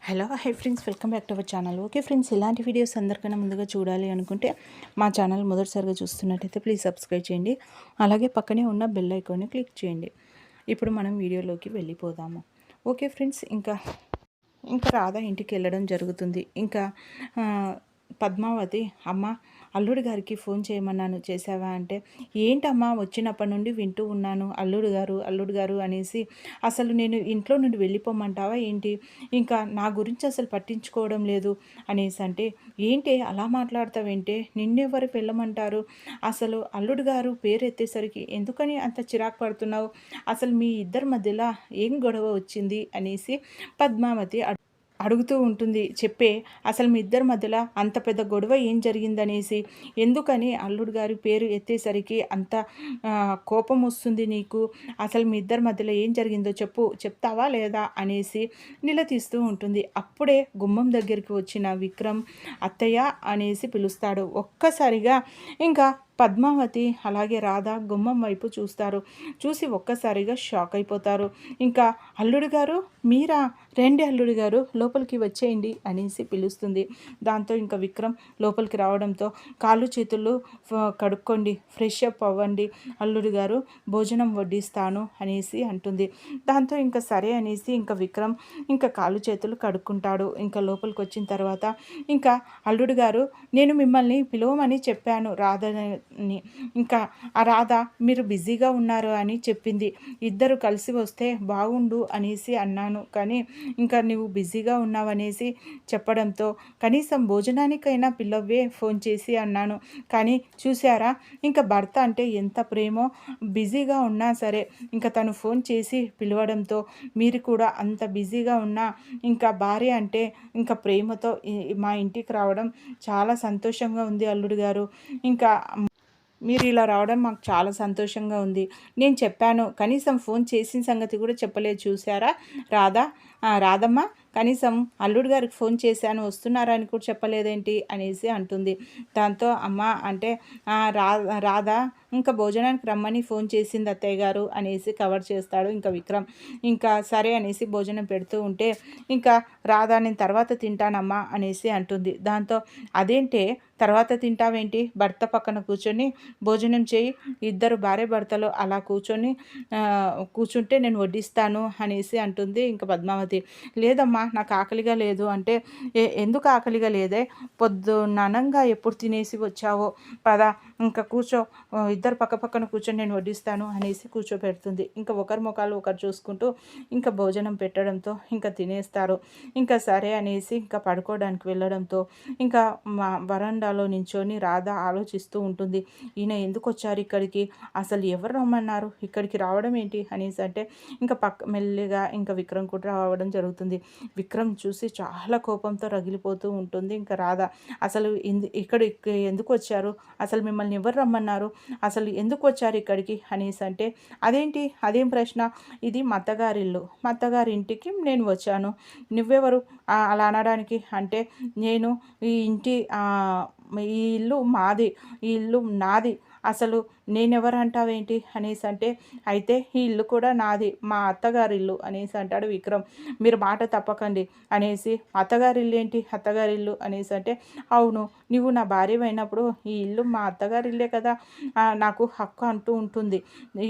Hello hi friends, welcome back to our channel. Okay friends, ఇలాంటి videos అందరికన్నా ముందుగా చూడాలి అనుకుంటే మా ఛానల్ మొదటిసారిగా చూస్తున్నట్టయితే ప్లీజ్ సబ్స్క్రైబ్ చేయండి. అలాగే పక్కనే ఉన్న బెల్ ఐకాన్ని క్లిక్ చేయండి. ఇప్పుడు మనం వీడియోలోకి వెళ్ళిపోదాము. ఓకే ఫ్రెండ్స్, ఇంకా రాధ ఇంటికి వెళ్ళడం జరుగుతుంది. ఇంకా పద్మావతి, అమ్మ అల్లుడు గారికి ఫోన్ చేయమన్నాను, చేసావా అంటే, ఏంటమ్మా వచ్చినప్పటి నుండి వింటూ ఉన్నాను అల్లుడు గారు అనేసి. అసలు నేను ఇంట్లో నుండి వెళ్ళిపోమంటావా ఏంటి? ఇంకా నా గురించి అసలు పట్టించుకోవడం లేదు అనేసి అంటే, ఏంటి అలా మాట్లాడతావేంటే, నిన్నెవరు వెళ్ళమంటారు? అసలు అల్లుడు గారు పేరు ఎత్తేసరికి ఎందుకని అంత చిరాకు పడుతున్నావు? అసలు మీ ఇద్దరి మధ్యలో ఏం గొడవ వచ్చింది అనేసి పద్మావతి అడుగుతూ ఉంటుంది. చెప్పే, అసలు మీ ఇద్దరి మధ్యలో అంత పెద్ద గొడవ ఏం జరిగిందనేసి, ఎందుకని అల్లుడు గారి పేరు ఎత్తేసరికి అంత కోపం వస్తుంది నీకు? అసలు మీ ఇద్దరి మధ్యలో ఏం జరిగిందో చెప్తావా లేదా అనేసి నిలదీస్తూ ఉంటుంది. అప్పుడే గుమ్మం దగ్గరికి వచ్చిన విక్రమ్ అత్తయ్య అనేసి పిలుస్తాడు. ఒక్కసారిగా ఇంకా పద్మావతి అలాగే రాధ గుమ్మం వైపు చూసి ఒక్కసారిగా షాక్ అయిపోతారు. ఇంకా అల్లుడు గారు మీరా, రండి అల్లుడు గారు లోపలికి వచ్చేయండి అనేసి పిలుస్తుంది. దాంతో ఇంకా విక్రమ్ లోపలికి రావడంతో, కాళ్ళు చేతులు కడుక్కోండి, ఫ్రెష్ అప్ అవ్వండి అల్లుడు గారు, భోజనం వడ్డిస్తాను అనేసి అంటుంది. దాంతో ఇంకా సరే అనేసి ఇంకా విక్రమ్ ఇంకా కాళ్ళు చేతులు కడుక్కుంటాడు. ఇంకా లోపలికి వచ్చిన తర్వాత, ఇంకా అల్లుడు గారు నేను మిమ్మల్ని పిలవమని చెప్పాను రాధని, ఇంకా ఆ రాధ మీరు బిజీగా ఉన్నారు అని చెప్పింది, ఇద్దరు కలిసి వస్తే బాగుండు అనేసి అన్నాను, కానీ ఇంకా నువ్వు బిజీగా ఉన్నావనేసి చెప్పడంతో, కనీసం భోజనానికైనా పిల్లవే ఫోన్ చేసి అన్నాను, కానీ చూసారా ఇంకా భర్త అంటే ఎంత ప్రేమో, బిజీగా ఉన్నా సరే ఇంకా తను ఫోన్ చేసి పిలవడంతో, మీరు కూడా అంత బిజీగా ఉన్నా ఇంకా భార్య అంటే ఇంకా ప్రేమతో మా ఇంటికి రావడం చాలా సంతోషంగా ఉంది అల్లుడు గారు. ఇంకా మీరు ఇలా రావడం మాకు చాలా సంతోషంగా ఉంది. నేను చెప్పాను, కనీసం ఫోన్ చేసిన సంగతి కూడా చెప్పలేదు చూసారా రాధమ్మ, కనీసం అల్లుడు గారికి ఫోన్ చేశాను వస్తున్నారా అని కూడా చెప్పలేదేంటి అనేసి అంటుంది. దాంతో అమ్మ అంటే రాధ ఇంకా భోజనానికి రమ్మని ఫోన్ చేసింది అత్తయ్య గారు అనేసి కవర్ చేస్తాడు ఇంకా విక్రమ్. ఇంకా సరే అనేసి భోజనం పెడుతూ ఉంటే, ఇంకా రాధా నేను తర్వాత తింటానమ్మా అనేసి అంటుంది. దాంతో అదేంటే తర్వాత తింటావేంటి, భర్త పక్కన కూర్చొని భోజనం చేయి, ఇద్దరు భార్య భర్తలు అలా కూర్చుంటే నేను వడ్డిస్తాను అనేసి అంటుంది ఇంకా పద్మావతి. లేదమ్మా నాకు ఆకలిగా లేదు అంటే, ఎందుకు ఆకలిగా లేదే, పొద్దున్నంగా ఎప్పుడు తినేసి వచ్చావో, పద ఇంకా కూర్చో, ఇద్దరు పక్కన కూర్చొని నేను వడ్డిస్తాను అనేసి కూర్చోపెడుతుంది. ఇంకా ఒకరి ముఖాలు ఒకరు చూసుకుంటూ ఇంకా భోజనం పెట్టడంతో ఇంకా తినేస్తారు. ఇంకా సరే అనేసి ఇంకా పడుకోవడానికి వెళ్ళడంతో, ఇంకా వరండాలో నించొని రాధ ఆలోచిస్తూ ఉంటుంది. ఈయన ఎందుకు వచ్చారు ఇక్కడికి, అసలు ఎవరు రమ్మన్నారు, ఇక్కడికి రావడం ఏంటి అనేసి అంటే, ఇంకా మెల్లిగా ఇంకా విక్రమ్ కూడా రావడం జరుగుతుంది. విక్రమ్ చూసి చాలా కోపంతో రగిలిపోతూ ఉంటుంది ఇంకా రాధ. అసలు ఇక్కడ ఎందుకు వచ్చారు, అసలు మిమ్మల్ని ఎవరు రమ్మన్నారు, అసలు ఎందుకు వచ్చారు ఇక్కడికి అనేసి అంటే, అదేం ప్రశ్న, ఇది మా అత్తగారిల్లు, మా అత్తగారి ఇంటికి నేను వచ్చాను, నువ్వెవరు అలా అనడానికి అంటే, నేను ఈ ఇల్లు మాది, ఈ ఇల్లు నాది, అసలు నేనెవరు అంటావేంటి అనేసి అంటే, అయితే ఈ ఇల్లు కూడా నాది, మా అత్తగారి ఇల్లు అనేసి అంటాడు విక్రమ్. మీరు మాట తప్పకండి అనేసి, అత్తగారిల్లు ఏంటి, అత్తగారిల్లు అనేసి అంటే, అవును నువ్వు నా భార్య అయినప్పుడు ఈ ఇల్లు మా అత్తగారిల్లే కదా, నాకు హక్కు అంటూ ఉంటుంది,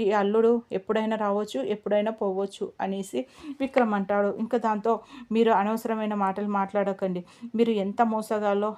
ఈ అల్లుడు ఎప్పుడైనా రావచ్చు ఎప్పుడైనా పోవచ్చు అనేసి విక్రమ్ అంటాడు. ఇంకా దాంతో, మీరు అనవసరమైన మాటలు మాట్లాడకండి, మీరు ఎంత మోసగాలో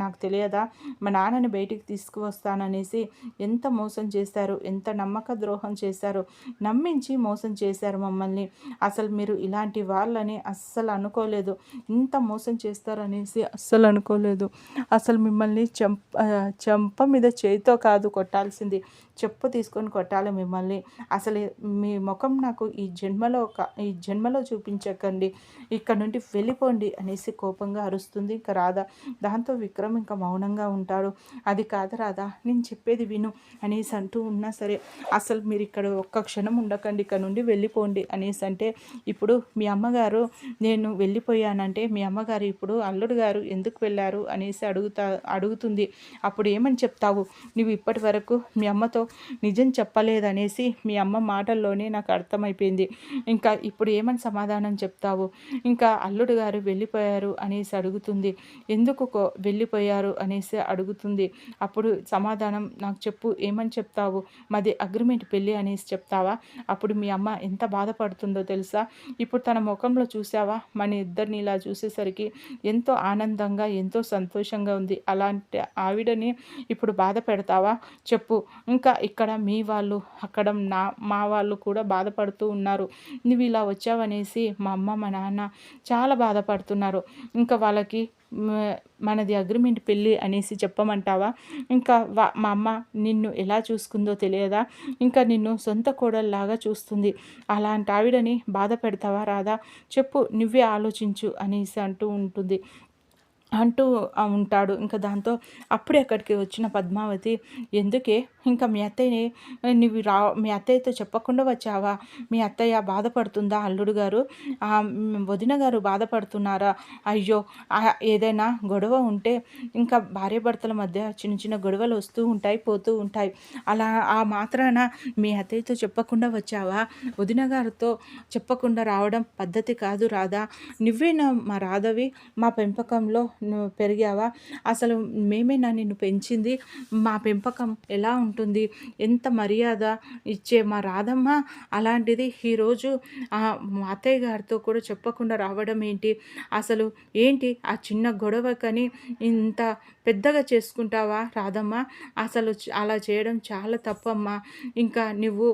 నాకు తెలియదా, మా నాన్నని బయటికి తీసుకువస్తాననేసి ఎంత మోసం చేశారు, ఎంత నమ్మక ద్రోహం చేశారు, నమ్మించి మోసం చేశారు మమ్మల్ని, అసలు మీరు ఇలాంటి వాళ్ళని అస్సలు అనుకోలేదు, ఇంత మోసం చేస్తారనేసి అస్సలు అనుకోలేదు, అసలు మిమ్మల్ని చెంప మీద చేతితో కాదు కొట్టాల్సింది, చెప్పు తీసుకొని కొట్టాలి మిమ్మల్ని, అసలు మీ ముఖం నాకు ఈ జన్మలో చూపించకండి, ఇక్కడ నుండి వెళ్ళిపోండి అనేసి కోపంగా అరుస్తుంది ఇంకా రాధ. దాంతో విక్రమ్ ఇంకా మౌనంగా ఉంటాడు. అది కాదు రాధా, నేను చెప్పేది విను అనేసి అంటూ ఉన్నా సరే, అసలు మీరు ఇక్కడ ఒక్క క్షణం ఉండకండి, ఇక్కడ నుండి వెళ్ళిపోండి అనేసి అంటే, ఇప్పుడు మీ అమ్మగారు నేను వెళ్ళిపోయానంటే మీ అమ్మగారు ఇప్పుడు అల్లుడు గారు ఎందుకు వెళ్ళారు అనేసి అడుగుతుంది. అప్పుడు ఏమని చెప్తావు? నువ్వు ఇప్పటి వరకు మీ అమ్మతో నిజం చెప్పలేదనేసి మీ అమ్మ మాటల్లోనే నాకు అర్థమైపోయింది. ఇంకా ఇప్పుడు ఏమని సమాధానం చెప్తావు? ఇంకా అల్లుడు గారు వెళ్ళిపోయారు అనేసి అడుగుతుంది. ఎందుకు వెళ్ళిపోయారు అనేసి అడుగుతుంది. అప్పుడు సమాధానం నాకు చెప్పు, ఏమని చెప్తావు? మాది అగ్రిమెంట్ పెళ్ళి అనేసి చెప్తావా? అప్పుడు మీ అమ్మ ఎంత బాధపడుతుందో తెలుసా? ఇప్పుడు తన ముఖంలో చూసావా? మన ఇద్దరిని ఇలా చూసేసరికి ఎంతో ఆనందంగా ఎంతో సంతోషంగా ఉంది. అలాంటి ఆవిడని ఇప్పుడు బాధ పెడతావా చెప్పు? ఇంకా ఇక్కడ మీ వాళ్ళు, అక్కడ మా వాళ్ళు కూడా బాధపడుతూ ఉన్నారు. నువ్వు ఇలా వచ్చావనేసి మా అమ్మ మా నాన్న చాలా బాధపడుతున్నారు. ఇంకా వాళ్ళకి మనది అగ్రిమెంట్ పెళ్ళి అనేసి చెప్పమంటావా? ఇంకా మా అమ్మ నిన్ను ఎలా చూసుకుందో తెలియదా? ఇంకా నిన్ను సొంత కోడల్లాగా చూస్తుంది. అలాంటి ఆవిడని బాధ పెడతావా రాదా? చెప్పు, నువ్వే ఆలోచించు అనేసి అంటూ ఉంటాడు. ఇంకా దాంతో అప్పుడే అక్కడికి వచ్చిన పద్మావతి, ఎందుకే ఇంకా మీ అత్తయ్యని మీ అత్తయ్యతో చెప్పకుండా వచ్చావా? మీ అత్తయ్య బాధపడుతుందా? అల్లుడు గారు వదిన గారు బాధపడుతున్నారా? అయ్యో, ఏదైనా గొడవ ఉంటే ఇంకా భార్యాభర్తల మధ్య చిన్న చిన్న గొడవలు వస్తూ ఉంటాయి, పోతూ ఉంటాయి. అలా ఆ మాత్రాన మీ అత్తయ్యతో చెప్పకుండా వచ్చావా? వదిన గారితో చెప్పకుండా రావడం పద్ధతి కాదు రాధా. నువ్వేనా మా రాధవి, మా పెంపకంలో నువ్వు పెరిగావా? అసలు మేమేనా నిన్ను పెంచింది? మా పెంపకం ఎలా ఉంటుంది? ఎంత మర్యాద ఇచ్చే మా రాధమ్మ, అలాంటిది ఈరోజు మా అత్తయ్య గారితో కూడా చెప్పకుండా రావడం ఏంటి? అసలు ఏంటి ఆ చిన్న గొడవకని ఇంత పెద్దగా చేసుకుంటావా రాధమ్మ? అసలు అలా చేయడం చాలా తప్పమ్మా. ఇంకా నువ్వు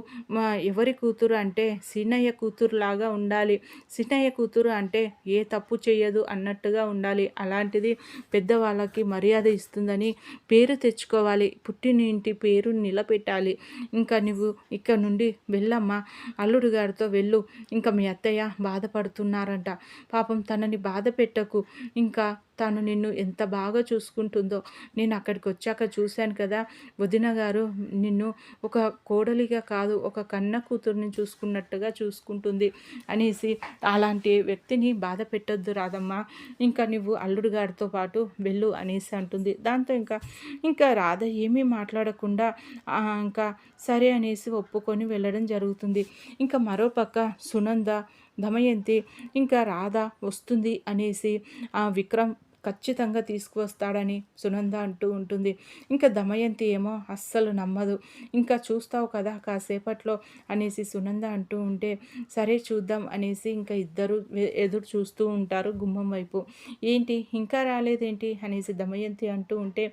ఎవరి కూతురు అంటే సీనయ్య కూతురు లాగా ఉండాలి. సీనయ్య కూతురు అంటే ఏ తప్పు చేయదు అన్నట్టుగా ఉండాలి. అలాంటిది పెద్దవాళ్ళకి మర్యాద ఇస్తుందని పేరు తెచ్చుకోవాలి. పుట్టినింటి పేరు నిలబెట్టాలి. ఇంకా నువ్వు ఇక్కడ నుండి వెళ్ళమ్మా, అల్లుడు గారితో వెళ్ళు. ఇంకా మీ అత్తయ్య బాధపడుతున్నారంట. పాపం తనని బాధ పెట్టకు. ఇంకా తను నిన్ను ఎంత బాగా చూసుకుంటుందో నేను అక్కడికి వచ్చాక చూశాను కదా. వదిన గారు నిన్ను ఒక కోడలిగా కాదు, ఒక కన్న కూతుర్ని చూసుకున్నట్టుగా చూసుకుంటుంది అనేసి, అలాంటి వ్యక్తిని బాధ పెట్టొద్దు రాధమ్మ. ఇంకా నువ్వు అల్లుడు గారితో పాటు వెళ్ళు అనేసి అంటుంది. దాంతో ఇంకా రాధ ఏమీ మాట్లాడకుండా ఇంకా సరే అనేసి ఒప్పుకొని వెళ్ళడం జరుగుతుంది. ఇంకా మరోపక్క సునంద, దమయంతి ఇంకా రాధ వస్తుంది అనేసి విక్రమ్ ఖచ్చితంగా తీసుకువస్తాడని సునంద అంటూ ఉంటుంది. ఇంకా దమయంతి ఏమో అస్సలు నమ్మదు. ఇంకా చూస్తావు కదా కాసేపట్లో అనేసి సునంద అంటూ ఉంటే, సరే చూద్దాం అనేసి ఇంకా ఇద్దరు ఎదురు చూస్తూ ఉంటారు గుమ్మం వైపు. ఏంటి ఇంకా రాలేదేంటి అనేసి దమయంతి అంటూ ఉంటే,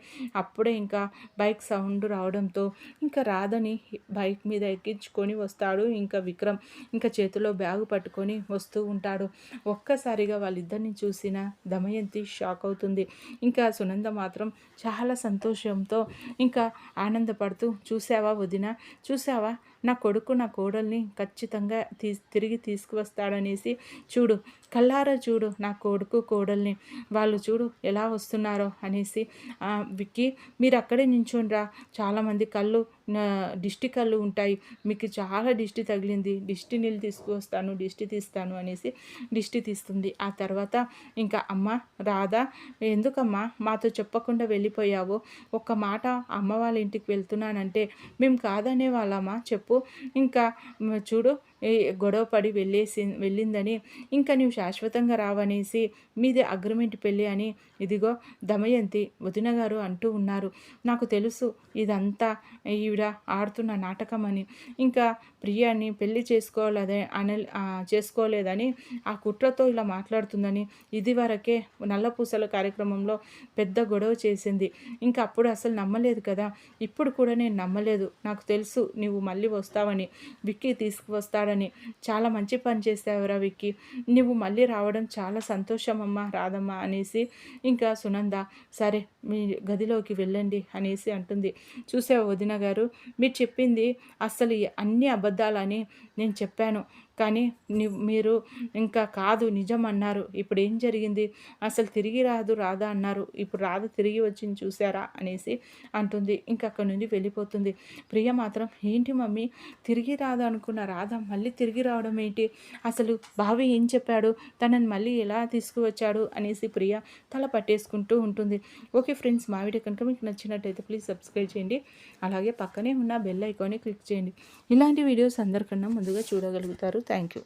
అప్పుడే ఇంకా బైక్ సౌండ్ రావడంతో ఇంకా రాధని బైక్ మీద ఎక్కించుకొని వస్తాడు ఇంకా విక్రమ్. ఇంకా చేతిలో బ్యాగు పట్టుకొని వస్తూ ఉంటాడు. ఒక్కసారిగా వాళ్ళిద్దరిని చూసిన దమయంతి షాక్ అవుతుంది. ఇంకా సునంద మాత్రం చాలా సంతోషంతో ఇంకా ఆనందపడుతూ, చూసావా వదిన, చూసావా నా కొడుకు నా కోడల్ని ఖచ్చితంగా తిరిగి తీసుకువస్తాడనేసి, చూడు కల్లారా చూడు నా కొడుకు కోడల్ని, వాళ్ళు చూడు ఎలా వస్తున్నారో అనేసి, విక్కీ మీరు అక్కడే నించోండ్రా, చాలామంది కళ్ళు దిష్టి కళ్ళు ఉంటాయి, మీకు చాలా దిష్టి తగిలింది, దిష్టి నీళ్ళు తీసుకువస్తాను, దిష్టి తీస్తాను అనేసి దిష్టి తీస్తుంది. ఆ తర్వాత ఇంకా అమ్మ రాధా, ఎందుకమ్మా మాతో చెప్పకుండా వెళ్ళిపోయావు? ఒక్క మాట అమ్మ వాళ్ళ ఇంటికి వెళ్తున్నానంటే మేము కాదనే వాళ్ళమ్మా చెప్పు. ఇంకా చూడు గొడవ పడి వెళ్ళిందని ఇంకా నువ్వు శాశ్వతంగా రావనేసి మీది అగ్రిమెంట్ పెళ్ళి అని ఇదిగో దమయంతి వదిన గారు అంటూ ఉన్నారు. నాకు తెలుసు ఇదంతా ఈవిడ ఆడుతున్న నాటకం అని. ఇంకా ప్రియాని పెళ్లి చేసుకోలేదని ఆ కుట్రతో ఇలా మాట్లాడుతుందని ఇదివరకే నల్లపూసల కార్యక్రమంలో పెద్ద గొడవ చేసింది. ఇంకా అప్పుడు అసలు నమ్మలేదు కదా, ఇప్పుడు కూడా నేను నమ్మలేదు. నాకు తెలుసు నువ్వు మళ్ళీ వస్తావని, విక్కీ తీసుకువస్తాడని. చాలా మంచి పని చేస్తావురా విక్కీ, నువ్వు మళ్ళీ రావడం చాలా సంతోషమమ్మా రాధమ్మ అనేసి ఇంకా సునంద సరే మీ గదిలోకి వెళ్ళండి అనేసి అంటుంది. చూసావా వదిన గారు, మీరు చెప్పింది అస్సలు అన్ని అబద్ధాలని నేను చెప్పాను, కానీ మీరు ఇంకా కాదు నిజం అన్నారు, ఇప్పుడు ఏం జరిగింది, అసలు తిరిగి రాదా అన్నారు, ఇప్పుడు రాధ తిరిగి వచ్చింది చూసారా అనేసి అంటుంది. ఇంకా అక్కడి నుండి వెళ్ళిపోతుంది. ప్రియ మాత్రం ఏంటి మమ్మీ తిరిగి రాదు అనుకున్న రాధ మళ్ళీ తిరిగి రావడం ఏంటి, అసలు బావి ఏం చెప్పాడు, తనని మళ్ళీ ఎలా తీసుకువచ్చాడు అనేసి ప్రియ తల పట్టేసుకుంటూ ఉంటుంది. ఓకే ఫ్రెండ్స్, మా వీడియో కనుక మీకు నచ్చినట్టయితే ప్లీజ్ సబ్స్క్రైబ్ చేయండి. అలాగే పక్కనే ఉన్న బెల్ ఐకాన్ని క్లిక్ చేయండి. ఇలాంటి వీడియోస్ అందరికన్నా ముందుగా చూడగలుగుతారు. Thank you.